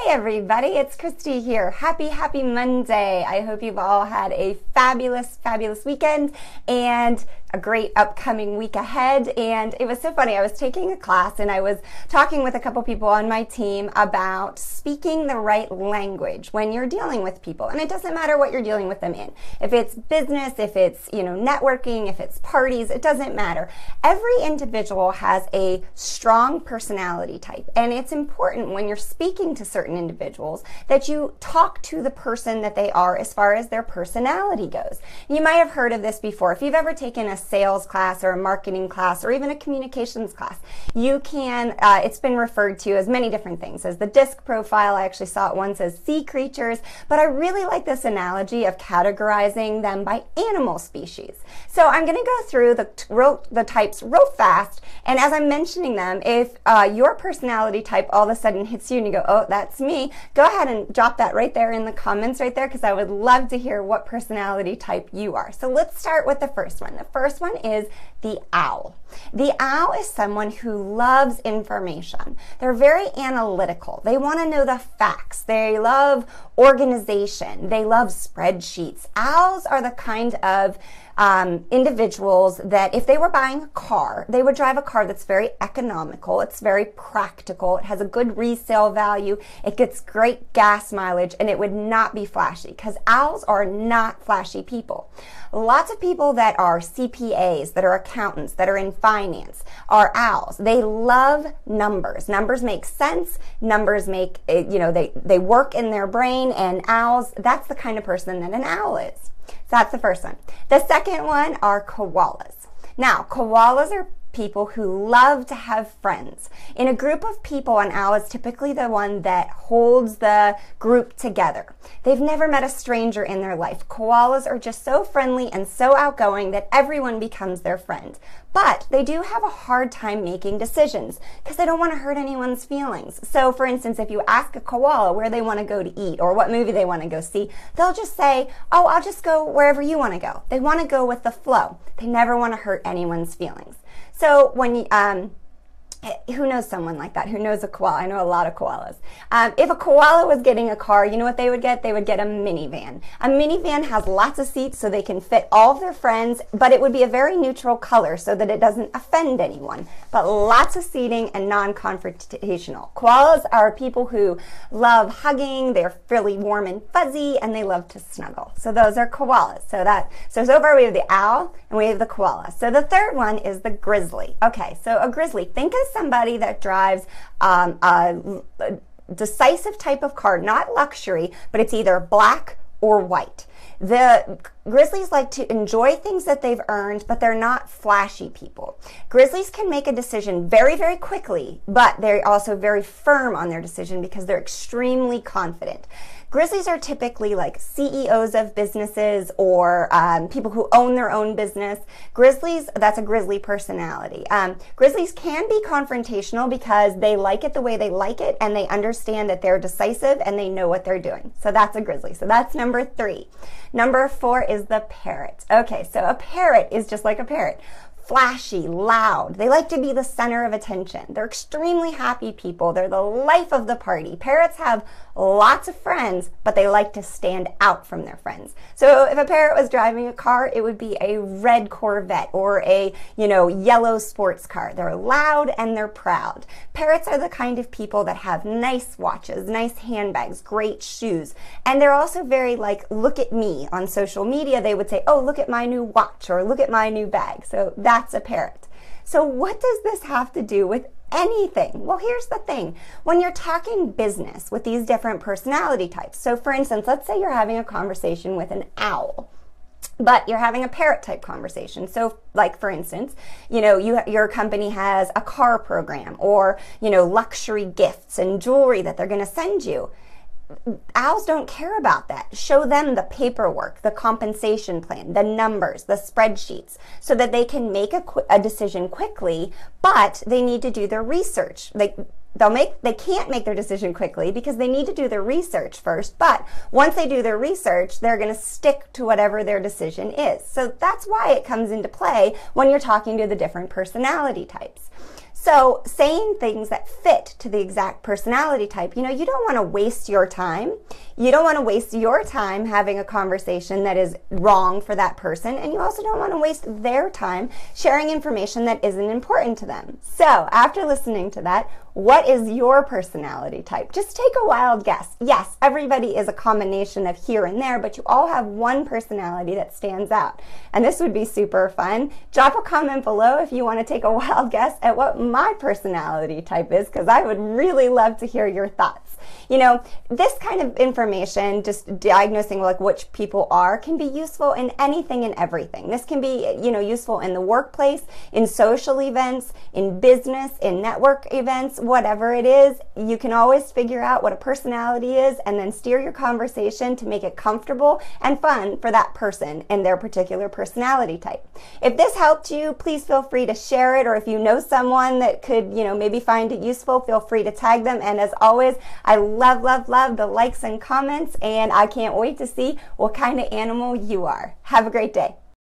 Hi everybody, it's Christy here. Happy Monday. I hope you've all had a fabulous weekend and a great upcoming week ahead. And it was so funny, I was taking a class and I was talking with a couple people on my team about speaking the right language when you're dealing with people. And it doesn't matter what you're dealing with them in. If it's business, if it's, networking, if it's parties, it doesn't matter. Every individual has a strong personality type. And it's important when you're speaking to certain individuals that you talk to the person that they are as far as their personality goes. You might have heard of this before. If you've ever taken a sales class or a marketing class or even a communications class, you can, it's been referred to as many different things, as the DISC profile. I actually saw it once as sea creatures, but I really like this analogy of categorizing them by animal species. So I'm going to go through the types real fast, and as I'm mentioning them, if your personality type all of a sudden hits you and you go, oh, that's me, go ahead and drop that right there in the comments right there, because I would love to hear what personality type you are. So let's start with the first one. The first one is the owl. The owl is someone who loves information. They're very analytical. They want to know the facts. They love organization. They love spreadsheets. Owls are the kind of individuals that if they were buying a car, they would drive a car that's very economical, it's very practical, it has a good resale value, it gets great gas mileage, and it would not be flashy, because owls are not flashy people. Lots of people that are CPAs, that are accountants, that are in finance are owls. They love numbers. Numbers make sense. Numbers make, they work in their brain, and owls, that's the kind of person that an owl is. So that's the first one. The second one are koalas. Now, koalas are people who love to have friends. In a group of people, an owl is typically the one that holds the group together. They've never met a stranger in their life. Koalas are just so friendly and so outgoing that everyone becomes their friend. But they do have a hard time making decisions because they don't want to hurt anyone's feelings. So for instance, if you ask a koala where they want to go to eat or what movie they want to go see, they'll just say, oh, I'll just go wherever you want to go. They want to go with the flow. They never want to hurt anyone's feelings. So when who knows someone like that? Who knows a koala? I know a lot of koalas. If a koala was getting a car, you know what they would get? They would get a minivan. A minivan has lots of seats so they can fit all of their friends, but it would be a very neutral color so that it doesn't offend anyone. But lots of seating and non-confrontational. Koalas are people who love hugging, they're fairly warm and fuzzy, and they love to snuggle. So those are koalas. So far we have the owl and we have the koala. So the third one is the grizzly. Okay, so a grizzly, think of somebody that drives a decisive type of car, not luxury, but it's either black or white. The grizzlies like to enjoy things that they've earned, but they're not flashy people. Grizzlies can make a decision very quickly, but they're also very firm on their decision because they're extremely confident. Grizzlies are typically like CEOs of businesses or people who own their own business. Grizzlies, that's a grizzly personality. Grizzlies can be confrontational because they like it the way they like it and they understand that they're decisive and they know what they're doing. So that's a grizzly. So that's number 3. Number 4 is the parrot. Okay, so a parrot is just like a parrot. Flashy, loud. They like to be the center of attention. They're extremely happy people. They're the life of the party. Parrots have lots of friends, but they like to stand out from their friends. So if a parrot was driving a car, it would be a red Corvette or a, yellow sports car. They're loud and they're proud. Parrots are the kind of people that have nice watches, nice handbags, great shoes. And they're also very like, look at me. On social media, they would say, oh, look at my new watch or look at my new bag. So that's a parrot. So what does this have to do with anything? Well, here's the thing. When you're talking business with these different personality types, so for instance, let's say you're having a conversation with an owl, but you're having a parrot type conversation. So like for instance, your company has a car program or, luxury gifts and jewelry that they're going to send you. Owls don't care about that. Show them the paperwork, the compensation plan, the numbers, the spreadsheets, so that they can make a decision quickly, but they need to do their research. They can't make their decision quickly because they need to do their research first, but once they do their research, they're going to stick to whatever their decision is. So that's why it comes into play when you're talking to the different personality types. So saying things that fit to the exact personality type, you don't want to waste your time. You don't want to waste your time having a conversation that is wrong for that person, and you also don't want to waste their time sharing information that isn't important to them. So after listening to that, what is your personality type? Just take a wild guess. Yes, everybody is a combination of here and there, but you all have one personality that stands out. And this would be super fun. Drop a comment below if you want to take a wild guess at what my personality type is, because I would really love to hear your thoughts. This kind of information, just diagnosing like which people are, can be useful in anything and everything. This can be, useful in the workplace, in social events, in business, in network events, whatever it is. You can always figure out what a personality is and then steer your conversation to make it comfortable and fun for that person and their particular personality type. If this helped you, please feel free to share it, or if you know someone that could, maybe find it useful, feel free to tag them. And as always, I love, love, love the likes and comments, and I can't wait to see what kind of animal you are. Have a great day.